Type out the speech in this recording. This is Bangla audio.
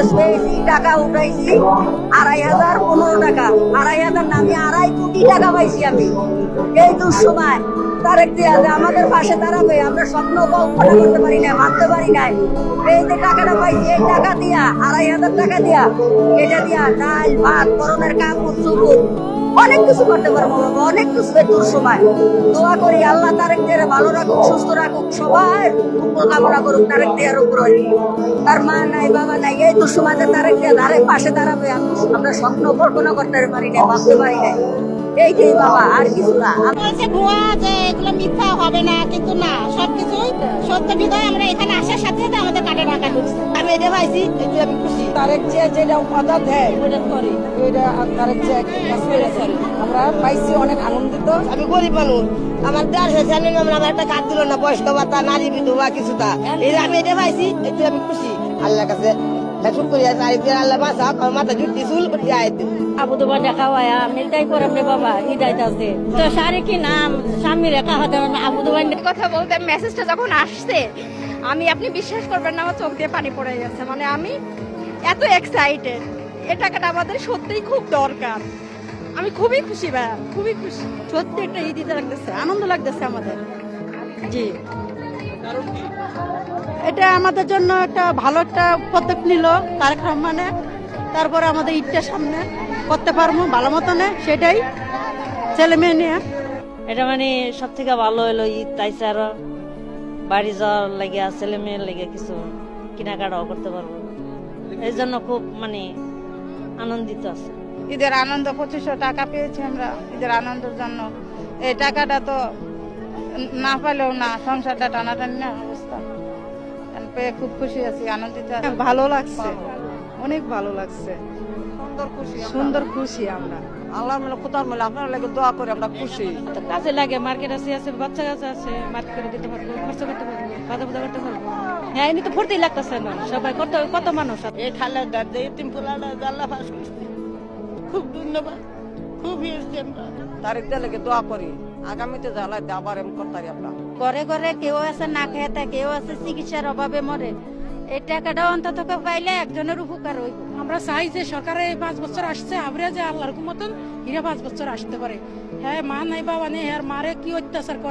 প্রসেস পেয়েছি, টাকা উঠাইছি 2,500, 15 টাকা 2,500 না, আমি 2.5 কোটি টাকা পাইছি আমি এই দুঃসময়। তারেক জিয়া যে আমাদের পাশে দাঁড়াবে আমরা স্বপ্ন কল্পনা করতে পারি না, ভাবতে পারি না। এই যে টাকাটা পাইছি, এই টাকা দিয়া 2,500 টাকা দিয়া, এটা দিয়া ডাল ভাত করণের কাপড় চুপুর অনেক কিছু করতে পারবো বাবা, অনেক কিছু এই দুঃসময়। দোয়া করি আল্লাহ তারেক জিয়ারে ভালো রাখুক, সুস্থ রাখুক, সবাই মঙ্গল কামনা করুক তারেক জিয়ার উপরে। তার মা নাই বাবা নাই, এই দুঃসময় যে তারেক জিয়া ধারে পাশে দাঁড়াবে আমরা স্বপ্ন কল্পনা করতে পারি না, ভাবতে পারি না। এইটাই বাবা, আর কিছু না। বলছে ভুয়া যে এগুলো মিথ্যা হবে না, কিন্তু না, সবকিছুই সত্য বিধায় আমরা এখানে আসার সাথে সাথে আমাদের কাটে টাকা ঢুকছে। আমি এটা পাইছি, এতে আমি খুশি। তারেক জিয়া যেটা কথা দেয় ওইটা করে, ওইটা তারেক জিয়া আমরা পাইছি, অনেক আনন্দিত। আমি গরিব মানুষ, আমার দেড় শেষে আমার একটা কার্ড দিল না, বয়স্ক ভাতা, নারী বিধবা কিছুটা। এই আমি এটা পাইছি, এতে আমি খুশি। আল্লাহর কাছে আল্লাহ বাসা আমার মাথা জুটি চুল আবু দুবা দেখা হয় আমি তাই করে বাবা হৃদয় আছে তো সারে কি নাম স্বামী রেখা হতে আবু দুবা কথা বলতে মেসেজটা যখন আসছে আপনি বিশ্বাস করবেন না, আমার চোখ দিয়ে পানি পড়ে গেছে। মানে আমি এত এক্সাইটেড, এই টাকাটা আমাদের সত্যিই খুব দরকার। আমি খুবই খুশি ভাইয়া, খুবই খুশি। সত্যি একটা দিতে লাগতেছে, আনন্দ লাগতেছে আমাদের। জি, এটা আমাদের জন্য একটা ভালো একটা পদক্ষেপ নিল তারেক রহমানে। তারপরে আমাদের ঈদটা সামনে করতে পারবো ভালো মতনে, সেটাই ছেলে মেয়ে নিয়ে। এটা মানে সব থেকে ভালো হলো ঈদ, তাইছে আরো বাড়ি যাওয়ার লাগে ছেলে মেয়ের লাগে কিছু কেনাকাটাও করতে পারবো, এই জন্য খুব মানে আনন্দিত আছে। ঈদের আনন্দ 2500 টাকা পেয়েছি আমরা ঈদের আনন্দের জন্য। এই টাকাটা তো না পেলেও না, সংসারটা টানাটানি না অবস্থা, পেয়ে খুব খুশি আছি, আনন্দিত আছি। ভালো লাগছে, অনেক ভালো লাগছে, সুন্দর খুশি আমরা। আল্লাহ মেলা কোথাও মেলা আপনার লাগে দোয়া করে আমরা খুশি। কাজে লাগে, মার্কেট আছে, বাচ্চা কাছে আছে, মার্কেট করে দিতে পারবো, খরচ করতে পারবো, বাধা বাধা করতে পারবো। হ্যাঁ, এমনি তো ফুর্তি লাগতেছে না, সবাই কত মানুষ এই খালের দাঁড় এতিম পোলাটা আল্লাহ পাস করছি, খুব ধন্যবাদ, খুব হিয়েছি আমরা। তারেক জিয়া লাগে দোয়া করি, আগামীতে জ্বালায় আবার এম করতারি আমরা। ঘরে ঘরে কেউ আছে না খেতে, কেউ আছে চিকিৎসার অভাবে মরে। এই টাকাটা অন্তত পাইলে একজনের উপকার হইব। আমরা চাই যে সরকারে 5 বছর আসছে, আমরা যে আল্লাহর মতন হিরা 5 বছর আসতে পারে। হ্যাঁ, মা নাই বাবা নেই, আর মারে কি অত্যাচার করে।